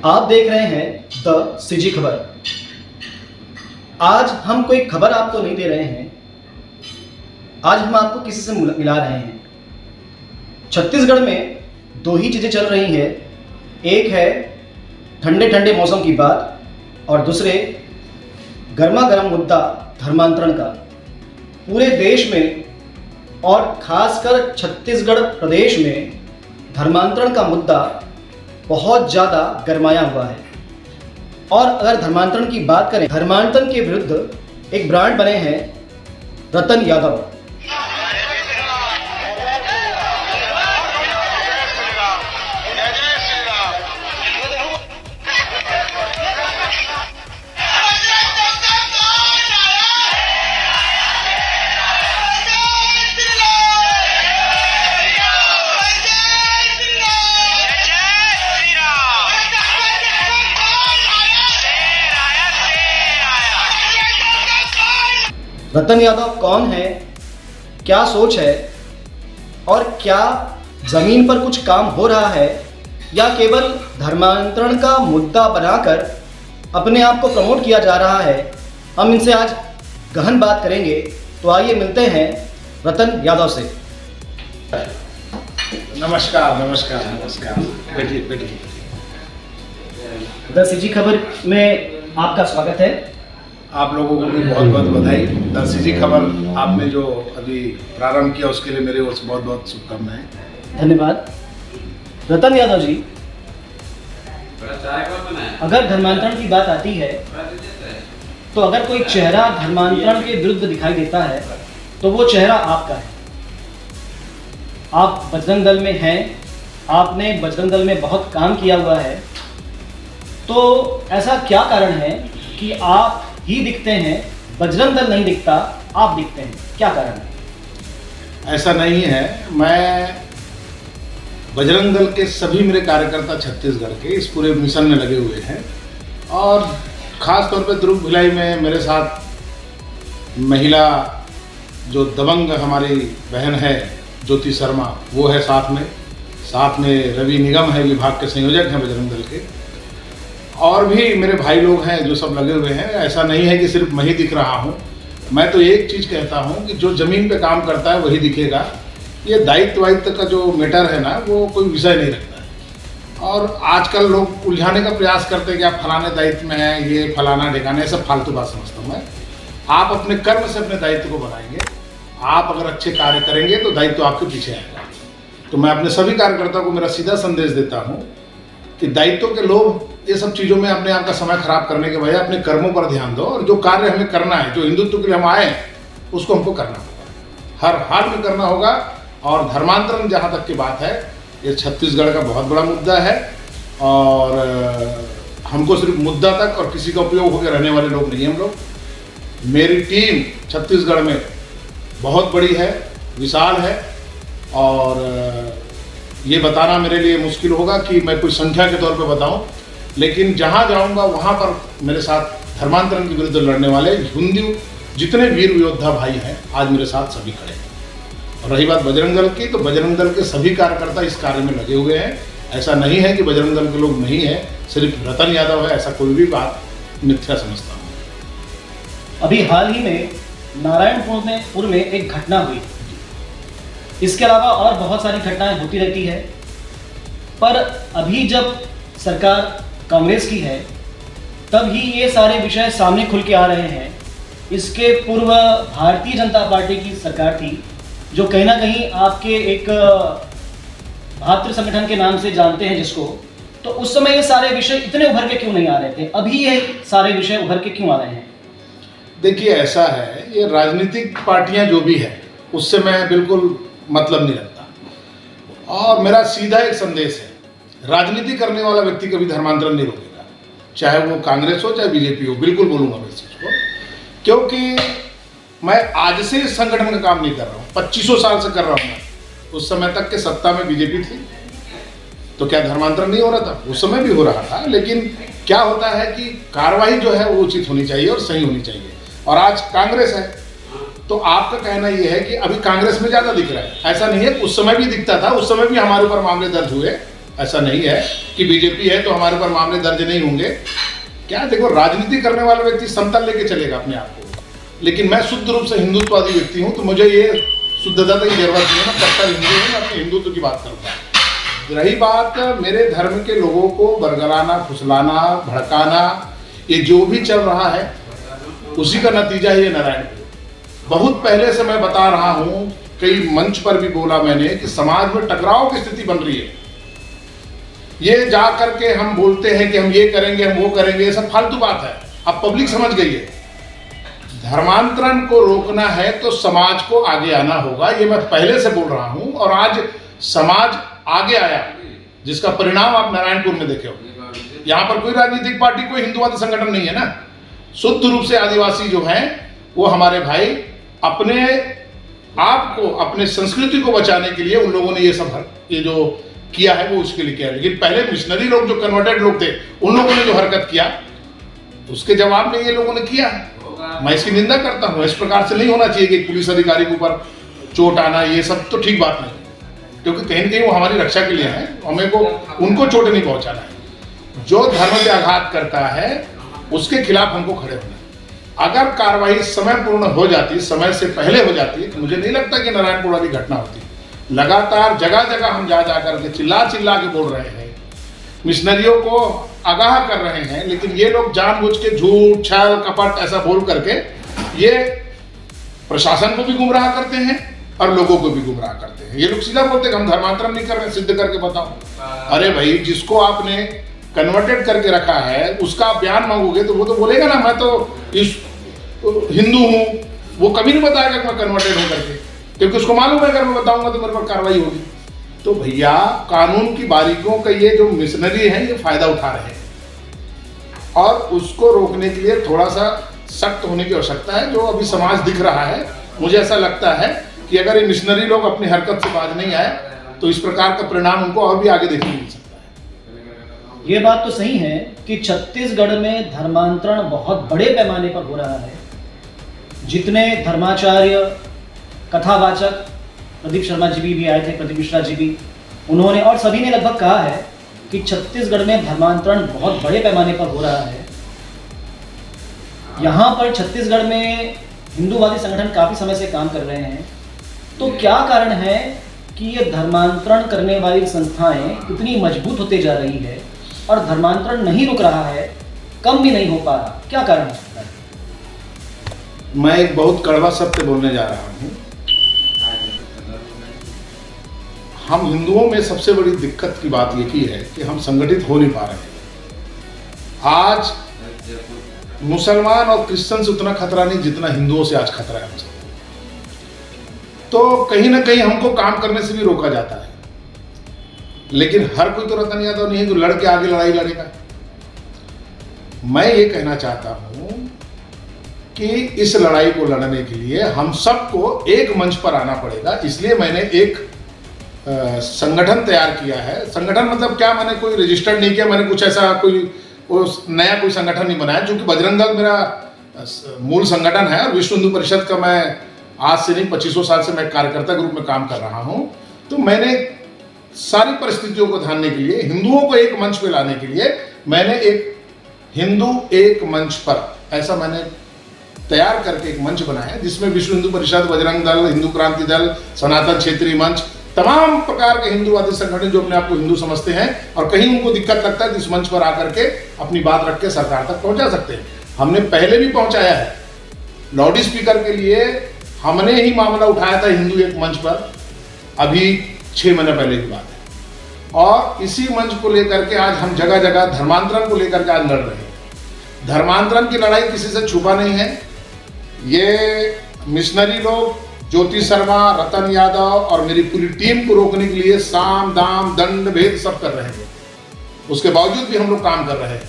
आप देख रहे हैं द सीजी खबर। आज हम कोई खबर आपको नहीं दे रहे हैं, आज हम आपको किसी से मिला रहे हैं। छत्तीसगढ़ में दो ही चीज़ें चल रही हैं, एक है ठंडे ठंडे मौसम की बात और दूसरे गर्मा गर्म मुद्दा धर्मांतरण का। पूरे देश में और खासकर छत्तीसगढ़ प्रदेश में धर्मांतरण का मुद्दा बहुत ज़्यादा गरमाया हुआ है। और अगर धर्मांतरण की बात करें, धर्मांतरण के विरुद्ध एक ब्रांड बने हैं रतन यादव। रतन यादव कौन है, क्या सोच है और क्या ज़मीन पर कुछ काम हो रहा है या केवल धर्मांतरण का मुद्दा बनाकर अपने आप को प्रमोट किया जा रहा है, हम इनसे आज गहन बात करेंगे। तो आइए मिलते हैं रतन यादव से। नमस्कार नमस्कार नमस्कार, बैठिए बैठिए। द सीजी खबर में आपका स्वागत है। आप लोगों को भी बहुत बहुत बधाई। द सीजी खबर आपने जो अभी प्रारंभ किया उसके लिए मेरे ओर से बहुत बहुत शुभकामनाएं। धन्यवाद। रतन यादव जी, अगर धर्मांतरण की बात आती है तो अगर कोई चेहरा धर्मांतरण के विरुद्ध दिखाई देता है तो वो चेहरा आपका है। आप बजरंग दल में हैं, आपने बजरंग दल में बहुत काम किया हुआ है, तो ऐसा क्या कारण है कि आप ही दिखते हैं, बजरंग दल नहीं दिखता, आप दिखते हैं, क्या कारण है? ऐसा नहीं है, मैं बजरंग दल के सभी मेरे कार्यकर्ता छत्तीसगढ़ के इस पूरे मिशन में लगे हुए हैं और ख़ास तौर पे दुर्ग भिलाई में मेरे साथ महिला जो दबंग हमारी बहन है ज्योति शर्मा, वो है साथ में रवि निगम है, विभाग के संयोजक हैं बजरंग दल के, और भी मेरे भाई लोग हैं जो सब लगे हुए हैं। ऐसा नहीं है कि सिर्फ मैं ही दिख रहा हूँ। मैं तो एक चीज़ कहता हूँ कि जो ज़मीन पे काम करता है वही दिखेगा। ये दायित्व का जो मैटर है ना, वो कोई विषय नहीं रखता है। और आजकल लोग उलझाने का प्रयास करते हैं कि आप फलाने दायित्व में हैं, ये फलाना ठिकाने, सब फालतू बात समझता हूँ मैं। आप अपने कर्म से अपने दायित्व को बनाएंगे। आप अगर अच्छे कार्य करेंगे तो दायित्व आपके पीछे आएगा। तो मैं अपने सभी कार्यकर्ताओं को मेरा सीधा संदेश देता हूँ कि दायित्व के लोभ, ये सब चीज़ों में अपने आप का समय खराब करने के बजाय अपने कर्मों पर ध्यान दो और जो कार्य हमें करना है, जो हिंदुत्व के लिए हम आए, उसको हमको करना होगा, हर हाल में करना होगा। और धर्मांतरण जहाँ तक की बात है, ये छत्तीसगढ़ का बहुत बड़ा मुद्दा है और हमको सिर्फ मुद्दा तक और किसी का उपयोग होकर रहने वाले लोग नहीं हैं हम लोग। मेरी टीम छत्तीसगढ़ में बहुत बड़ी है, विशाल है और ये बताना मेरे लिए मुश्किल होगा कि मैं कोई संख्या के तौर पे बताऊं, लेकिन जहां जाऊंगा वहां पर मेरे साथ धर्मांतरण के विरुद्ध लड़ने वाले हिंदू जितने वीर योद्धा भाई हैं, आज मेरे साथ सभी खड़े हैं। और रही बात बजरंग दल की, तो बजरंग दल के सभी कार्यकर्ता इस कार्य में लगे हुए हैं। ऐसा नहीं है कि बजरंग दल के लोग नहीं हैं, सिर्फ रतन यादव है, ऐसा कोई भी बात मिथ्या समझता हूँ। अभी हाल ही में नारायणपुर में एक घटना हुई, इसके अलावा और बहुत सारी घटनाएं होती रहती है, पर अभी जब सरकार कांग्रेस की है तब ही ये सारे विषय सामने खुल के आ रहे हैं। इसके पूर्व भारतीय जनता पार्टी की सरकार थी जो कहीं ना कहीं आपके एक भातृ संगठन के नाम से जानते हैं जिसको, तो उस समय ये सारे विषय इतने उभर के क्यों नहीं आ रहे थे? अभी ये सारे विषय उभर के क्यों आ रहे हैं? देखिए, ऐसा है, ये राजनीतिक पार्टियां जो भी है उससे मैं बिल्कुल मतलब नहीं रखता और मेरा सीधा एक संदेश है, राजनीति करने वाला व्यक्ति कभी धर्मांतरण नहीं रोकेगा, चाहे वो कांग्रेस हो चाहे बीजेपी हो। बिल्कुल बोलूँगा मैं इस चीज़ को, क्योंकि मैं आज से इस संगठन का काम नहीं कर रहा हूँ, 2500 साल से कर रहा हूँ मैं। उस समय तक के सत्ता में बीजेपी थी तो क्या धर्मांतरण नहीं हो रहा था? उस समय भी हो रहा था, लेकिन क्या होता है कि कार्रवाई जो है वो उचित होनी चाहिए और सही होनी चाहिए। और आज कांग्रेस है तो आपका कहना ये है कि अभी कांग्रेस में ज़्यादा दिख रहा है, ऐसा नहीं है। उस समय भी दिखता था, उस समय भी हमारे ऊपर मामले दर्ज हुए, ऐसा नहीं है कि बीजेपी है तो हमारे पर मामले दर्ज नहीं होंगे। क्या देखो, राजनीति करने वाला व्यक्ति समतल लेके चलेगा अपने आप को, लेकिन मैं शुद्ध रूप से हिंदुत्ववादी व्यक्ति हूँ, तो मुझे ये शुद्धता की जरूरत नहीं है। मैं कट्टर हिंदू हूँ, मैं अपने हिंदुत्व की बात करूँगा। रही बात मेरे धर्म के लोगों को बरगलाना, फुसलाना, भड़काना, ये जो भी चल रहा है उसी का नतीजा है ये नारायणपुर। बहुत पहले से मैं बता रहा हूँ, कई मंच पर भी बोला मैंने कि समाज में टकराव की स्थिति बन रही है। ये जा करके हम बोलते हैं कि हम ये करेंगे, हम वो करेंगे, ये सब फालतू बात है। अब पब्लिक समझ गई है। धर्मांतरण को रोकना है तो समाज को आगे आना होगा, ये मैं पहले से बोल रहा हूं, और आज समाज आगे आया, जिसका परिणाम आप नारायणपुर में देखे हो। यहां पर कोई राजनीतिक पार्टी, कोई हिंदुवादी संगठन नहीं है ना। शुद्ध रूप से आदिवासी जो हैं वो हमारे भाई अपने आप को, अपने संस्कृति को बचाने के लिए उन लोगों ने ये जो किया है वो उसके लिए किया है। लेकिन पहले मिशनरी लोग, जो कन्वर्टेड लोग थे, उन लोगों ने जो हरकत किया उसके जवाब में ये लोगों ने किया। मैं इसकी निंदा करता हूं। इस प्रकार से नहीं होना चाहिए कि पुलिस अधिकारी के ऊपर चोट आना, ये सब तो ठीक बात नहीं, क्योंकि कहीं न कहीं वो हमारी रक्षा के लिए है। हमें को उनको चोट नहीं पहुंचाना है। जो धर्म पे आघात करता है उसके खिलाफ हमको खड़े होना है। अगर कार्रवाई समय पूर्ण हो जाती, समय से पहले हो जाती, तो मुझे नहीं लगता कि नारायणपुर वाली घटना होती। लगातार जगह जगह हम जा करके चिल्ला चिल्ला के बोल रहे हैं, मिशनरियों को आगाह कर रहे हैं, लेकिन ये लोग जानबूझ के झूठ, छल, कपट ऐसा बोल करके ये प्रशासन को भी गुमराह करते हैं और लोगों को भी गुमराह करते हैं। ये लोग सीधा बोलते हैं कि हम धर्मांतरण नहीं कर रहे, सिद्ध करके बताओ। अरे भाई, जिसको आपने कन्वर्टेड करके रखा है उसका आप बयान मांगोगे तो वो तो बोलेगा ना मैं तो इस हिंदू हूँ। वो कभी नहीं बताएगा कि मैं कन्वर्टेड हूँ करके, क्योंकि उसको मालूम है अगर मैं बताऊंगा तो मेरे पर कार्रवाई होगी। तो भैया, कानून की बारीकियों का ये जो मिशनरी है ये फायदा उठा रहे हैं, और उसको रोकने के लिए थोड़ा सा सख्त होने की आवश्यकता है। जो अभी समाज दिख रहा है, मुझे ऐसा लगता है कि अगर ये मिशनरी लोग अपनी हरकत से बाज नहीं आए तो इस प्रकार का परिणाम उनको और भी आगे देखने मिल सकता है। ये बात तो सही है कि छत्तीसगढ़ में धर्मांतरण बहुत बड़े पैमाने पर हो रहा है। जितने धर्माचार्य, कथावाचक, प्रदीप शर्मा जी भी आए थे, प्रदीप मिश्रा जी भी, उन्होंने और सभी ने लगभग कहा है कि छत्तीसगढ़ में धर्मांतरण बहुत बड़े पैमाने पर हो रहा है। यहाँ पर छत्तीसगढ़ में हिंदूवादी संगठन काफ़ी समय से काम कर रहे हैं। तो क्या कारण है कि ये धर्मांतरण करने वाली संस्थाएं इतनी मजबूत होते जा रही है और धर्मांतरण नहीं रुक रहा है, कम भी नहीं हो पा रहा? क्या कारण है? मैं एक बहुत कड़वा सत्य बोलने जा रहा हूँ। हम हिंदुओं में सबसे बड़ी दिक्कत की बात यही है कि हम संगठित हो नहीं पा रहे हैं। आज मुसलमान और क्रिश्चियन से उतना खतरा नहीं जितना हिंदुओं से आज खतरा है हमसे। तो कहीं ना कहीं हमको काम करने से भी रोका जाता है, लेकिन हर कोई तो रतन यादव नहीं है जो लड़ के आगे लड़ाई लड़ेगा। मैं ये कहना चाहता हूं कि इस लड़ाई को लड़ने के लिए हम सबको एक मंच पर आना पड़ेगा। इसलिए मैंने एक संगठन तैयार किया है। संगठन मतलब क्या, मैंने कोई रजिस्टर्ड नहीं किया, मैंने कुछ ऐसा कोई नया कोई संगठन नहीं बनाया। चूंकि बजरंग दल मेरा मूल संगठन है और विश्व हिंदू परिषद का मैं आज से नहीं 25 साल से मैं कार्यकर्ता के रूप में काम कर रहा हूं। तो मैंने सारी परिस्थितियों को ध्यान के लिए, हिंदुओं को एक मंच पे लाने के लिए मैंने एक हिंदू एक मंच पर ऐसा मैंने तैयार करके एक मंच बनाया, जिसमें विश्व हिंदू परिषद, बजरंग दल, हिंदू क्रांति दल, सनातन क्षेत्रीय मंच, तमाम प्रकार के हिंदूवादी संगठन जो अपने आप को हिंदू समझते हैं और कहीं उनको दिक्कत लगता है तो इस मंच पर आकर के अपनी बात रख के सरकार तक पहुंचा सकते हैं। हमने पहले भी पहुंचाया है। लाउड स्पीकर के लिए हमने ही मामला उठाया था हिंदू एक मंच पर, अभी 6 महीने पहले की बात है। और इसी मंच को लेकर के आज हम जगह जगह धर्मांतरण को लेकर के आज लड़ रहे हैं। धर्मांतरण की लड़ाई किसी से छुपा नहीं है। ये मिशनरी लोग, ज्योति शर्मा, रतन यादव और मेरी पूरी टीम को रोकने के लिए साम दाम दंड भेद सब कर रहे हैं। उसके बावजूद भी हम लोग काम कर रहे हैं,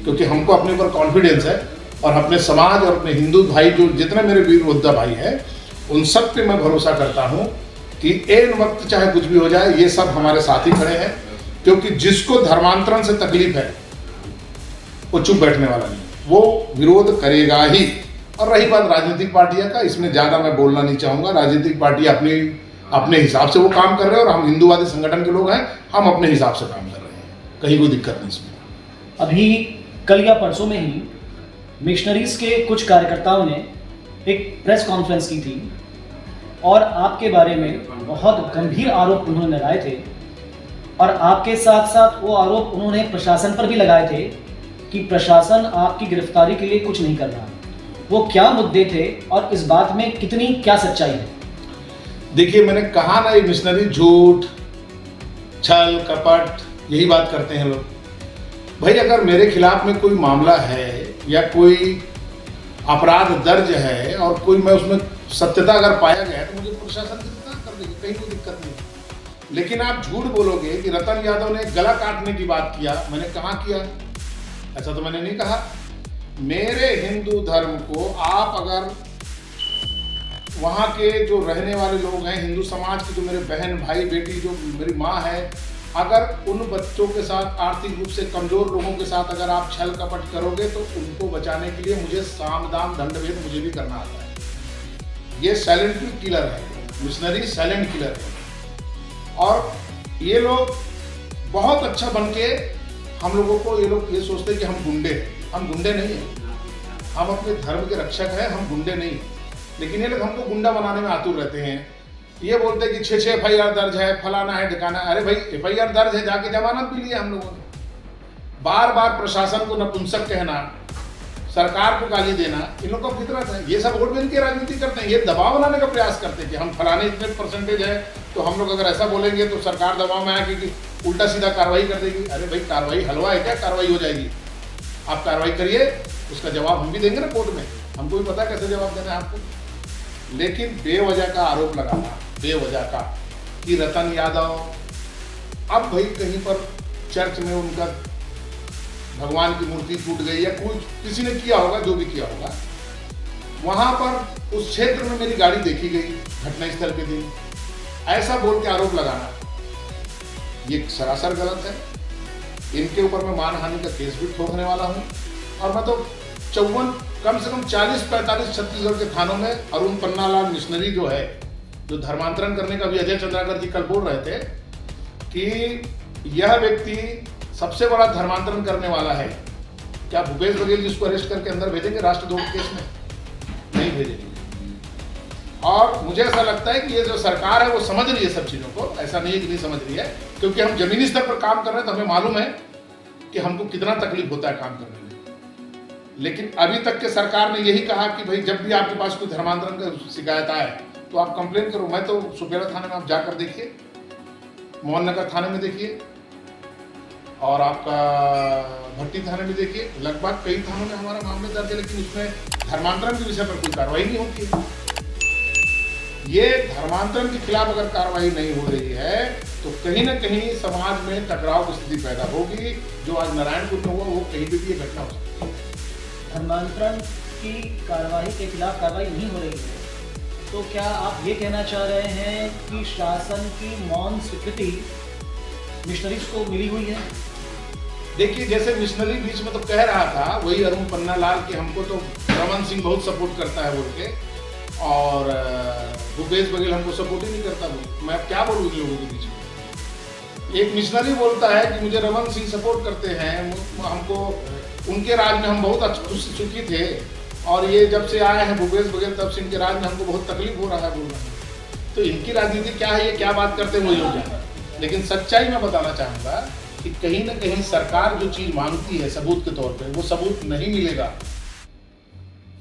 क्योंकि हमको अपने ऊपर कॉन्फिडेंस है और अपने समाज और अपने हिंदू भाई जो जितने मेरे वीर योद्धा भाई हैं उन सब पे मैं भरोसा करता हूँ कि एन वक्त चाहे कुछ भी हो जाए ये सब हमारे साथ ही खड़े हैं। क्योंकि जिसको धर्मांतरण से तकलीफ है वो चुप बैठने वाला नहीं, वो विरोध करेगा ही। और रही बात राजनीतिक पार्टियां का, इसमें ज़्यादा मैं बोलना नहीं चाहूँगा। राजनीतिक पार्टियां अपने हिसाब से वो काम कर रहे हैं और हम हिंदूवादी संगठन के लोग हैं, हम अपने हिसाब से काम कर रहे हैं। कहीं कोई दिक्कत नहीं इसमें। अभी कल या परसों में ही मिशनरीज के कुछ कार्यकर्ताओं ने एक प्रेस कॉन्फ्रेंस की थी और आपके बारे में बहुत गंभीर आरोप उन्होंने लगाए थे और आपके साथ साथ वो आरोप उन्होंने प्रशासन पर भी लगाए थे कि प्रशासन आपकी गिरफ्तारी के लिए कुछ नहीं कर रहा। वो क्या मुद्दे थे और इस बात में कितनी क्या सच्चाई है? देखिए, मैंने कहा ना, ये मिशनरी झूठ, छल कपट यही बात करते हैं लोग। भाई, अगर मेरे खिलाफ में कोई मामला है या कोई अपराध दर्ज है और कोई मैं उसमें सत्यता अगर पाया गया तो मुझे प्रशासन गिरफ्तार कर देगी, कहीं कोई दिक्कत नहीं। लेकिन आप झूठ बोलोगे कि रतन यादव ने गला काटने की बात किया, मैंने कहाँ किया? ऐसा तो मैंने नहीं कहा। मेरे हिंदू धर्म को आप अगर वहाँ के जो रहने वाले लोग हैं, हिंदू समाज की जो मेरे बहन भाई बेटी जो मेरी माँ है, अगर उन बच्चों के साथ, आर्थिक रूप से कमजोर लोगों के साथ अगर आप छल कपट करोगे तो उनको बचाने के लिए मुझे साम दाम दंड भेद मुझे भी करना आता है। ये साइलेंट किलर है, मिशनरी साइलेंट किलर है। और ये लोग बहुत अच्छा बन के हम लोगों को, ये लोग ये सोचते हैं कि हम गुंडे हैं। हम गुंडे नहीं हैं, हम अपने धर्म के रक्षक हैं, हम गुंडे नहीं हैं। लेकिन ये लोग हमको गुंडा बनाने में आतुर रहते हैं। ये बोलते हैं कि 6 FIR दर्ज है, फलाना है, ठिकाना। अरे भाई, FIR दर्ज है, जाके जमानत भी लिया हम लोगों ने। बार बार प्रशासन को नपुंसक कहना, सरकार को गाली देना, इन लोगों का फितरत है। ये सब वोट बैंक की राजनीति करते हैं, ये दबाव बनाने का प्रयास करते हैं कि हम फलाने इतने % है तो हम लोग अगर ऐसा बोलेंगे तो सरकार दबाव में आएगी कि उल्टा सीधा कार्रवाई कर देगी। अरे भाई, कार्रवाई हलवा है क्या? कार्रवाई हो जाएगी। आप कार्रवाई करिए, उसका जवाब हम भी देंगे ना कोर्ट में। हमको भी पता है कैसे जवाब देना है आपको। लेकिन बेवजह का आरोप लगाना, बेवजह का, कि रतन यादव, अब भाई कहीं पर चर्च में उनका भगवान की मूर्ति टूट गई या कुछ किसी ने किया होगा, जो भी किया होगा, वहां पर उस क्षेत्र में मेरी गाड़ी देखी गई घटनास्थल के दिन, ऐसा बोल के आरोप लगाना ये सरासर गलत है। इनके ऊपर मैं मानहानि का केस भी ठोकने वाला हूं। और मैं तो 54, कम से कम 40-45 छत्तीसगढ़ के थानों में अरुण पन्नालाल मिशनरी जो है, जो धर्मांतरण करने का भी अजय चंद्राकर जी कल बोल रहे थे कि यह व्यक्ति सबसे बड़ा धर्मांतरण करने वाला है। क्या भूपेश बघेल जिसको अरेस्ट करके अंदर भेजेंगे राष्ट्रद्रोह केस में? नहीं भेजेंगे। और मुझे ऐसा लगता है कि ये जो सरकार है वो समझ रही है सब चीजों को, ऐसा नहीं है कि नहीं समझ रही है, क्योंकि हम जमीनी स्तर पर काम कर रहे हैं तो हमें मालूम है कि हमको कितना तकलीफ होता है काम करने में। लेकिन अभी तक के सरकार ने यही कहा कि भाई जब भी आपके पास कोई धर्मांतरण का शिकायत आए तो आप कंप्लेन करो। मैं तो सुपेरा थाने में आप जाकर देखिए, मोहन नगर थाने में देखिए, और आपका भट्टी थाने में देखिए, लगभग कई थानों में हमारा मामले दर्ज है, लेकिन उसमें धर्मांतरण के विषय पर कोई कार्रवाई नहीं होती है। ये धर्मांतरण के खिलाफ अगर कार्रवाई नहीं हो रही है तो कहीं ना कहीं समाज में टकराव की स्थिति पैदा होगी। जो आज नारायणपुर में हुआ वो कहीं भी ये घटना हो सकती है। धर्मांतरण की कार्रवाई के खिलाफ कार्रवाई नहीं हो रही है तो क्या आप ये कहना चाह रहे हैं कि शासन की मौन स्वीकृति मिशनरीज को मिली हुई है? देखिए, जैसे मिशनरी बीच में तो कह रहा था वही अरुण पन्नालाल कि हमको तो रमन सिंह बहुत सपोर्ट करता है बोल के, और भूपेश बघेल हमको सपोर्ट ही नहीं करता बोल। मैं अब क्या बोलूँ इन लोगों के बीच में? एक मिशनरी बोलता है कि मुझे रमन सिंह सपोर्ट करते हैं, हमको उनके राज में हम बहुत सुखी थे, और ये जब से आए हैं भूपेश बघेल तब से इनके राज में हमको बहुत तकलीफ हो रहा है बोल रहे हैं। तो इनकी राजनीति क्या है, ये क्या बात करते हैं वो लोग जाने। लेकिन सच्चाई मैं बताना चाहूँगा कि कहीं ना कहीं सरकार जो चीज़ मांगती है सबूत के तौर पे, वो सबूत नहीं मिलेगा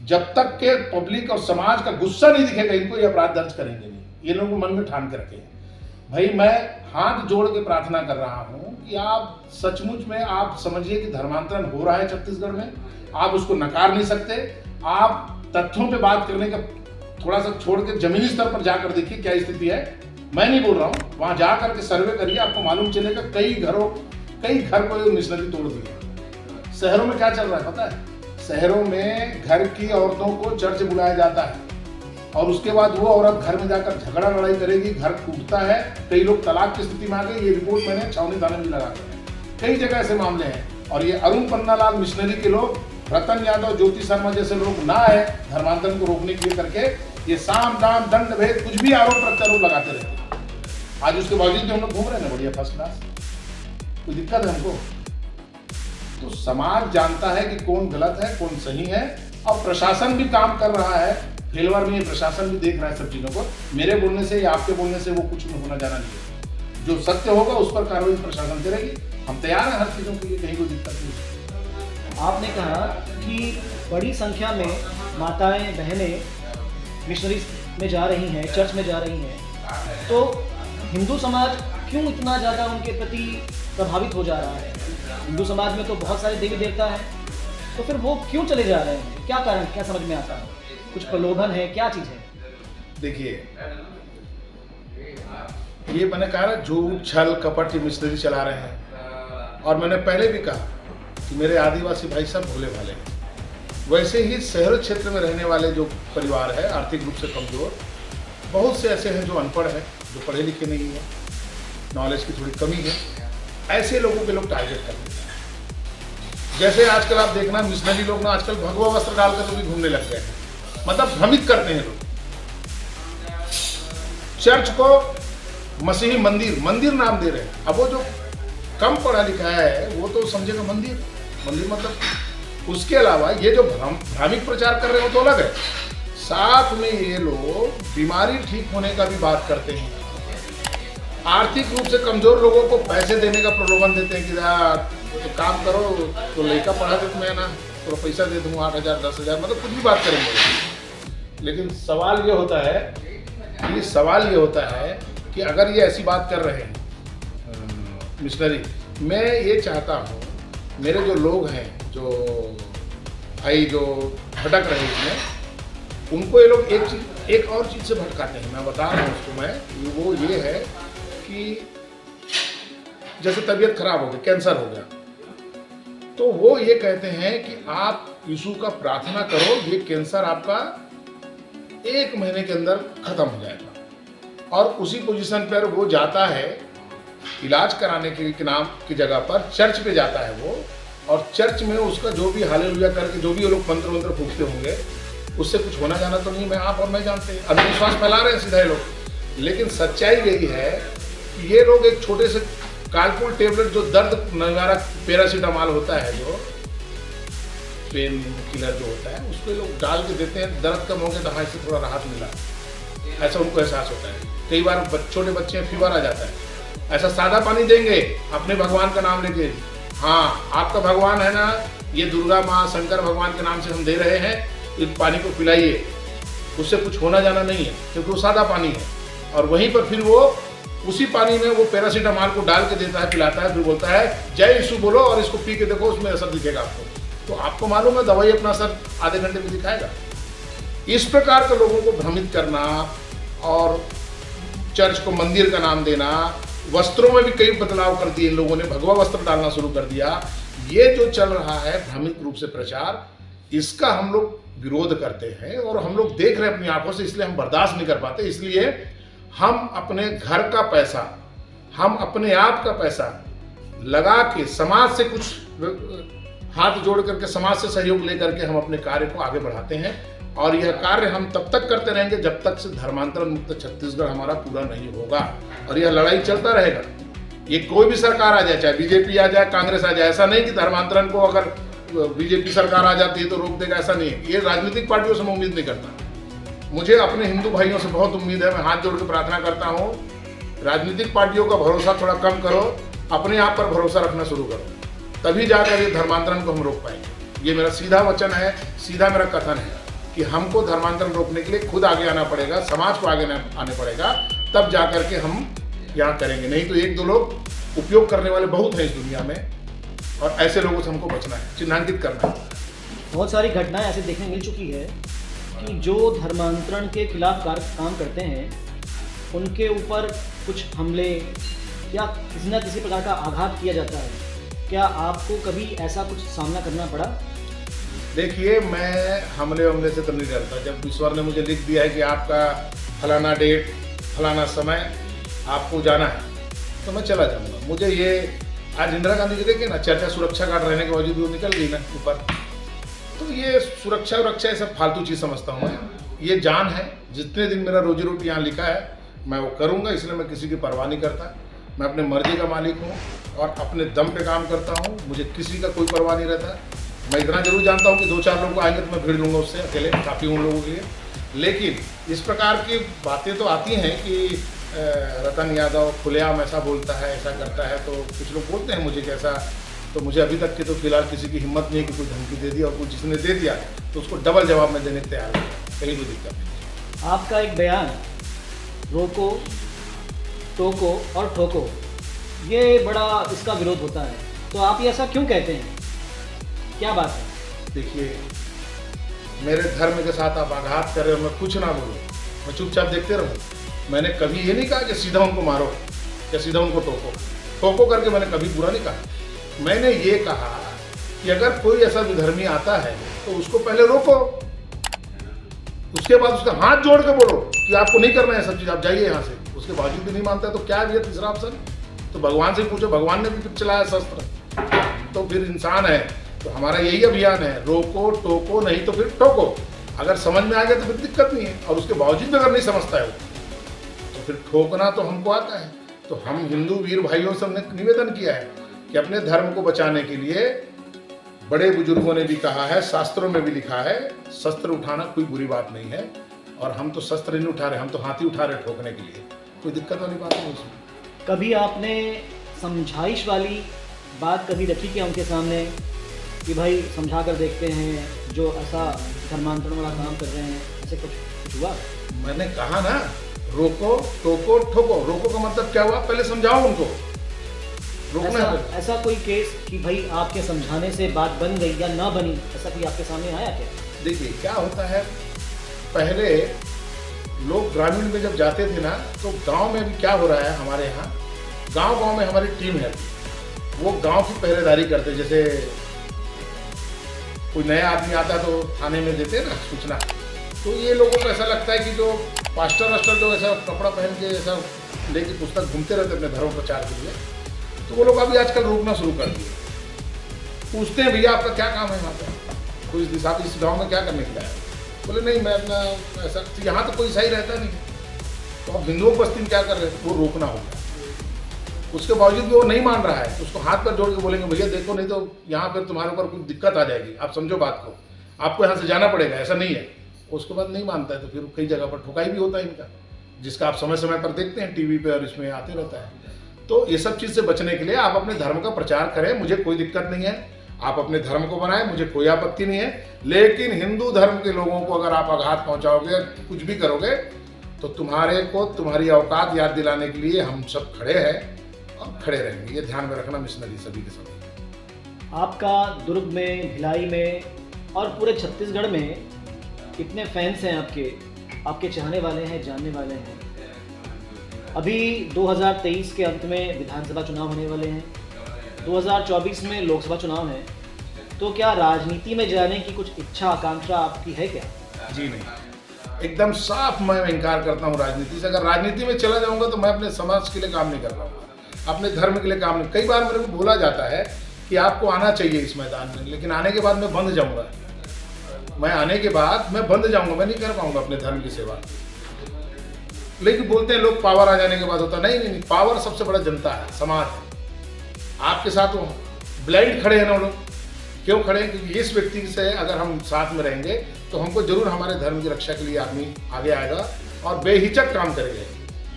जब तक के पब्लिक और समाज का गुस्सा नहीं दिखेगा। इनको ये अपराध दर्ज करेंगे नहीं, ये लोग मन में ठान के रखे हैं। भाई, मैं हाथ जोड़ के प्रार्थना कर रहा हूँ कि आप सचमुच में आप समझिए कि धर्मांतरण हो रहा है छत्तीसगढ़ में। आप उसको नकार नहीं सकते। आप तथ्यों पे बात करने का थोड़ा सा छोड़ के जमीनी स्तर पर जाकर देखिए क्या स्थिति है। मैं नहीं बोल रहा हूँ, वहां जा करके सर्वे करिए, आपको मालूम चलेगा कई घर को मिशनरी तोड़ दिए। शहरों में क्या चल रहा है पता है? शहरों में घर की औरतों को चर्च बुलाया जाता है और उसके बाद वो औरत घर में जाकर झगड़ा लड़ाई करेगी, घर टूटता है, कई लोग तलाक की स्थिति में आ गए। ये रिपोर्ट मैंने छावनी थाने में लगा दी। कई जगह ऐसे मामले हैं। और ये अरुण पन्नालाल मिशनरी के लोग, रतन यादव, ज्योति शर्मा जैसे लोग ना आए धर्मांतरण को रोकने के लिए करके ये साम दाम दंड भेद कुछ भी आरोप प्रत्यारोप लगाते रहते। आज उसके बावजूद भी हम लोग घूम रहे हैं बढ़िया फर्स्ट क्लास। कोई दिक्कत है हमको? तो समाज जानता है कि कौन गलत है कौन सही है, और प्रशासन भी काम कर रहा है, फेलवर में प्रशासन भी देख रहा है सब चीज़ों को। मेरे बोलने से या आपके बोलने से वो कुछ होना जाना नहीं है। जो सत्य होगा उस पर कार्रवाई प्रशासन करेगी। हम तैयार हैं हर चीज़ों के लिए, कहीं कोई दिक्कत नहीं। आपने कहा कि बड़ी संख्या में माताएं बहनें मिशनरीज में जा रही हैं, चर्च में जा रही हैं, तो हिंदू समाज क्यों इतना ज़्यादा उनके प्रति प्रभावित हो जा रहा है? हिंदू समाज में तो बहुत सारे देवी देवता हैं, तो फिर वो क्यों चले जा रहे हैं? क्या कारण, क्या समझ में आता है? कुछ प्रलोभन है, क्या चीज़ है? देखिए, ये मैंने कहा ना, झूठ छल कपट की मिशनरी चला रहे हैं। और मैंने पहले भी कहा कि मेरे आदिवासी भाई सब भोले भाले हैं। वैसे ही शहर क्षेत्र में रहने वाले जो परिवार है, आर्थिक रूप से कमजोर, बहुत से ऐसे हैं जो अनपढ़ हैं, जो पढ़े लिखे नहीं हैं, नॉलेज की थोड़ी कमी है, ऐसे लोगों के लोग टारगेट करते हैं। जैसे आजकल आप देखना, मिशनरी लोग ना आजकल भगवा वस्त्र डालकर तो भी घूमने लग गए हैं, मतलब भ्रमित करते हैं लोग। चर्च को मसीही मंदिर नाम दे रहे हैं। अब वो जो कम पढ़ा लिखा है वो तो समझेगा मंदिर मतलब। उसके अलावा ये जो भ्रामिक प्रचार कर रहे हो तो अलग है, साथ में ये लोग बीमारी ठीक होने का भी बात करते हैं। आर्थिक रूप से कमजोर लोगों को पैसे देने का प्रलोभन देते हैं कि तो काम करो तो लड़का पढ़ा दे तुम्हें ना, तो पैसा दे दूँ 8,000 10,000, मतलब कुछ भी बात करेंगे। लेकिन सवाल ये होता है कि अगर ये ऐसी बात कर रहे हैं मिशनरी, मैं ये चाहता हूँ मेरे जो लोग हैं, जो भाई जो भटक रहे हैं इसमें, उनको ये लोग एक और चीज़ से भटकाते हैं। मैं बता रहा हूँ उसको वो ये है कि जैसे तबीयत खराब हो गई, कैंसर हो गया, तो वो ये कहते हैं कि आप यीशु का प्रार्थना करो, ये कैंसर आपका 1 महीने के अंदर खत्म हो जाएगा। और उसी पोजीशन पर वो जाता है इलाज कराने के नाम की जगह पर चर्च पे जाता है वो, और चर्च में उसका जो भी हालेलुया करके जो भी वो लोग मंत्र फूंकते होंगे, उससे कुछ होना जाना तो नहीं। मैं आप और मैं जानते हैं, अंधविश्वास फैला रहे हैं सीधा लोग। लेकिन सच्चाई यही है कि ये लोग एक छोटे से कालपुल टेबलेट जो दर्द निवारक पैरासीटामॉल होता है, जो पेन किलर जो होता है, उसको लोग डाल के देते हैं, दर्द कम हो गया तो हाँ इससे थोड़ा राहत मिला, ऐसा उनको एहसास होता है। कई बार छोटे बच्चे फीवर आ जाता है, ऐसा सादा पानी देंगे अपने भगवान का नाम लेके, हाँ आपका भगवान है ना, ये दुर्गा माँ शंकर भगवान के नाम से हम दे रहे हैं, इस पानी को पिलाइए, उससे कुछ होना जाना नहीं है, क्योंकि वो सादा पानी है। और वहीं पर फिर वो उसी पानी में वो पैरासीटामॉल को डाल के देता है, पिलाता है, फिर बोलता है जय यीशु बोलो और इसको पी के देखो, उसमें असर दिखेगा आपको। तो आपको मालूम है दवाई अपना असर आधे घंटे में दिखाएगा। इस प्रकार के लोगों को भ्रमित करना और चर्च को मंदिर का नाम देना, वस्त्रों में भी कई बदलाव कर दिए इन लोगों ने, भगवा वस्त्र डालना शुरू कर दिया, ये जो चल रहा है भ्रमित रूप से प्रचार, इसका हम लोग विरोध करते हैं और हम लोग देख रहे हैं अपनी आंखों से, इसलिए हम बर्दाश्त नहीं कर पाते। इसलिए हम अपने घर का पैसा, हम अपने आप का पैसा लगा के समाज से कुछ हाथ जोड़ करके, समाज से सहयोग लेकर के हम अपने कार्य को आगे बढ़ाते हैं। और यह कार्य हम तब तक करते रहेंगे जब तक से धर्मांतरण मुक्त छत्तीसगढ़ हमारा पूरा नहीं होगा, और यह लड़ाई चलता रहेगा। ये कोई भी सरकार आ जाए, चाहे बीजेपी आ जाए, कांग्रेस आ जाए, ऐसा नहीं कि धर्मांतरण को अगर बीजेपी सरकार आ जाती है तो रोक देगा, ऐसा नहीं है। ये राजनीतिक पार्टियों से मैं उम्मीद नहीं करता। मुझे अपने हिंदू भाइयों से बहुत उम्मीद है, मैं हाथ जोड़ के प्रार्थना करता हूँ, राजनीतिक पार्टियों का भरोसा थोड़ा कम करो, अपने आप पर भरोसा रखना शुरू करो, तभी जाकर ये धर्मांतरण को हम रोक पाएंगे। ये मेरा सीधा वचन है, सीधा मेरा कथन है कि हमको धर्मांतरण रोकने के लिए खुद आगे आना पड़ेगा, समाज को आगे आने पड़ेगा, तब जाकर के हम यहाँ करेंगे। नहीं तो 1-2 लोग उपयोग करने वाले बहुत हैं इस दुनिया में, और ऐसे लोगों से हमको बचना है, चिन्हांकित करना है। बहुत सारी घटनाएं ऐसे देखने मिल चुकी है कि जो धर्मांतरण के खिलाफ काम करते हैं, उनके ऊपर कुछ हमले या किसी न किसी प्रकार का आघात किया जाता है। क्या आपको कभी ऐसा कुछ सामना करना पड़ा? देखिए, मैं हमले से तो नहीं डरता। जब ईश्वर ने मुझे लिख दिया है कि आपका फलाना डेट, फलाना समय आपको जाना है, तो मैं चला जाऊँगा। मुझे ये आज इंदिरा गांधी जी देखिए ना, चर्चा सुरक्षा गार्ड रहने के बावजूद वो निकल गई ना ऊपर, तो ये सुरक्षा ये सब फालतू चीज़ समझता हूँ मैं। ये जान है, जितने दिन मेरा रोजी रोटी यहाँ लिखा है मैं वो करूँगा, इसलिए मैं किसी की परवाह नहीं करता। मैं अपने मर्जी का मालिक हूँ और अपने दम पे काम करता हूँ, मुझे किसी का कोई परवाह नहीं रहता। मैं इतना जरूर जानता हूँ कि 2-4 लोग आएंगे तो मैं भीड़ लूँगा उससे अकेले, काफ़ी उन लोगों के लिए। लेकिन इस प्रकार की बातें तो आती हैं कि रतन यादव खुलेआम ऐसा बोलता है, ऐसा करता है, तो कुछ लोग बोलते हैं मुझे कैसा, तो मुझे अभी तक की तो फिलहाल किसी की हिम्मत नहीं है कि कोई धमकी दे दिया, और कोई जिसने दे दिया तो उसको डबल जवाब में देने को तैयार है, कहीं कोई दिक्कत नहीं। आपका एक बयान रोको, टोको और ठोको, ये बड़ा इसका विरोध होता है, तो आप ये ऐसा क्यों कहते हैं, क्या बात है? देखिए, मेरे धर्म के साथ आप आघात कर रहे हो, मैं कुछ ना बोलूँ, मैं चुपचाप देखते रहूँ। मैंने कभी ये नहीं कहा कि सीधा उनको मारो या सीधा उनको टोको करके मैंने कभी बुरा नहीं कहा। मैंने ये कहा कि अगर कोई ऐसा विधर्मी आता है तो उसको पहले रोको, उसके बाद उसका हाथ जोड़ के बोलो कि आपको नहीं करना है सब चीज़, आप जाइए यहाँ से। उसके बावजूद भी नहीं मानता है तो क्या है तीसरा ऑप्शन? तो भगवान से पूछो, भगवान ने भी फिर चलाया शस्त्र, तो फिर इंसान है। तो हमारा यही अभियान है, रोको टोको, नहीं तो फिर ठोको। अगर समझ में आ गया तो फिर दिक्कत नहीं है, और उसके बावजूद भी अगर नहीं समझता है वो, तो फिर ठोकना तो हमको आता है। तो हम हिंदू वीर भाइयों से हमने निवेदन किया है कि अपने धर्म को बचाने के लिए, बड़े बुजुर्गों ने भी कहा है, शास्त्रों में भी लिखा है, शस्त्र उठाना कोई बुरी बात नहीं है। और हम तो शस्त्र नहीं उठा रहे, हम तो हाथी उठा रहे ठोकने के लिए, कोई दिक्कत वाली बात नहीं उसमें। कभी आपने समझाइश वाली बात कभी रखी क्या उनके सामने कि भाई समझा कर देखते हैं, जो ऐसा धर्मांतरण वाला काम कर रहे हैं, ऐसे कुछ हुआ? मैंने कहा ना, रोको टोको ठोको। रोको का मतलब क्या हुआ, पहले समझाओ उनको, रोकना है। ऐसा कोई केस कि भाई आपके समझाने से बात बन गई या ना बनी, ऐसा कोई आपके सामने आया क्या? देखिए क्या होता है, पहले लोग ग्रामीण में जब जाते थे ना, तो गांव में भी क्या हो रहा है हमारे यहाँ, गांव में हमारी टीम है, वो गांव की पहरेदारी करते। जैसे कोई नया आदमी आता है तो थाने में देते हैं ना सूचना, तो ये लोगों को ऐसा लगता है कि जो पास्टर वास्टर जो ऐसा कपड़ा पहन के ऐसा लेके पुस्तक घूमते रहते अपने धर्म प्रचार के लिए, तो वो लोग अभी आजकल रोकना शुरू कर दिए। पूछते हैं भैया आपका क्या काम है यहाँ पर, कोई इस गाँव में क्या करने के लिए आया? बोले नहीं मैं अपना ऐसा, यहाँ तो कोई ईसाई रहता नहीं, तो आप हिंदुओं की बस्ती में क्या कर रहे हैं? वो रोकना होगा। उसके बावजूद भी वो नहीं मान रहा है, उसको हाथ पर जोड़ के बोलेंगे भैया देखो, नहीं तो यहाँ पर तुम्हारे ऊपर कुछ दिक्कत आ जाएगी, आप समझो बात को, आपको यहाँ से जाना पड़ेगा, ऐसा नहीं है। उसके बाद नहीं मानता है तो फिर कई जगह पर ठुकाई भी होता है इनका, जिसका आप समय समय पर देखते हैं टीवी पे और इसमें आते रहता है। तो ये सब चीज़ से बचने के लिए आप अपने धर्म का प्रचार करें, मुझे कोई दिक्कत नहीं है, आप अपने धर्म को बनाएं, मुझे कोई आपत्ति नहीं है। लेकिन हिंदू धर्म के लोगों को अगर आप आघात पहुंचाओगे, कुछ भी करोगे, तो तुम्हारे को तुम्हारी औकात याद दिलाने के लिए हम सब खड़े हैं और खड़े रहेंगे। ये ध्यान में रखना मिशनरी सभी के सभी। आपका दुर्ग में, भिलाई में और पूरे छत्तीसगढ़ में कितने फैंस हैं आपके चाहने वाले हैं, जानने वाले हैं? अभी 2023 के अंत में विधानसभा चुनाव होने वाले हैं, 2024 में लोकसभा चुनाव है, तो क्या राजनीति में जाने की कुछ इच्छा आकांक्षा आपकी है क्या? जी नहीं, एकदम साफ मैं इनकार करता हूँ राजनीति से। अगर राजनीति में चला जाऊँगा तो मैं अपने समाज के लिए काम नहीं कर पाऊँगा, अपने धर्म के लिए काम नहीं। कई बार मेरे को बोला जाता है कि आपको आना चाहिए इस मैदान में, लेकिन आने के बाद मैं बंद जाऊँगा, मैं आने के बाद मैं बंद जाऊँगा, मैं नहीं कर पाऊँगा अपने धर्म की सेवा। लेकिन बोलते हैं लोग पावर आ जाने के बाद होता, नहीं, पावर सबसे बड़ा जनता है, समाज है। आपके साथ वो ब्लाइंड खड़े हैं ना वो लोग, क्यों खड़े हैं? क्योंकि इस व्यक्ति से अगर हम साथ में रहेंगे तो हमको जरूर हमारे धर्म की रक्षा के लिए आदमी आगे आएगा और बेहिचक काम करेंगे।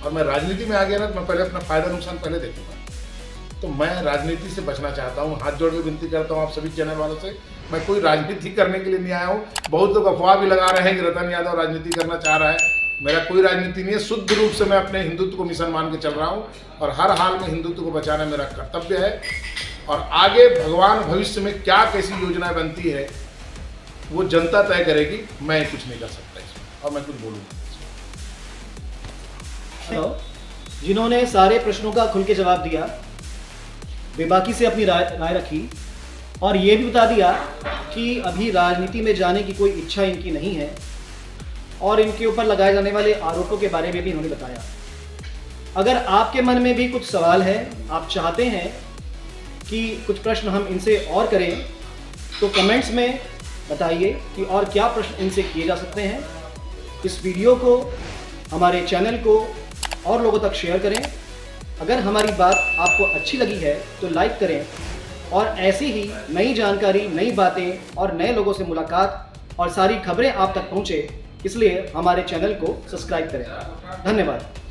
और मैं राजनीति में आ गया ना तो मैं पहले अपना फायदा नुकसान पहले देखूंगा। तो मैं राजनीति से बचना चाहता हूँ, हाथ जोड़ के विनती करता हूँ आप सभी चैनल वालों से, मैं कोई राजनीति करने के लिए नहीं आया हूँ। बहुत लोग अफवाह भी लगा रहे हैं कि रतन यादव राजनीति करना चाह रहा है, मेरा कोई राजनीति नहीं है। शुद्ध रूप से मैं अपने हिंदुत्व को मिशन मान के चल रहा हूँ और हर हाल में हिंदुत्व को बचाना मेरा कर्तव्य है। और आगे भगवान भविष्य में क्या कैसी योजनाएं बनती है वो जनता तय करेगी, मैं कुछ नहीं कर सकता इसमें, और मैं कुछ बोलूँगा। जिन्होंने सारे प्रश्नों का खुल के जवाब दिया, बेबाकी से अपनी राय रखी और ये भी बता दिया कि अभी राजनीति में जाने की कोई इच्छा इनकी नहीं है, और इनके ऊपर लगाए जाने वाले आरोपों के बारे में भी इन्होंने बताया। अगर आपके मन में भी कुछ सवाल है, आप चाहते हैं कि कुछ प्रश्न हम इनसे और करें, तो कमेंट्स में बताइए कि और क्या प्रश्न इनसे किए जा सकते हैं। इस वीडियो को, हमारे चैनल को और लोगों तक शेयर करें। अगर हमारी बात आपको अच्छी लगी है तो लाइक करें और ऐसी ही नई जानकारी, नई बातें और नए लोगों से मुलाकात और सारी खबरें आप तक पहुंचे, इसलिए हमारे चैनल को सब्सक्राइब करें। धन्यवाद।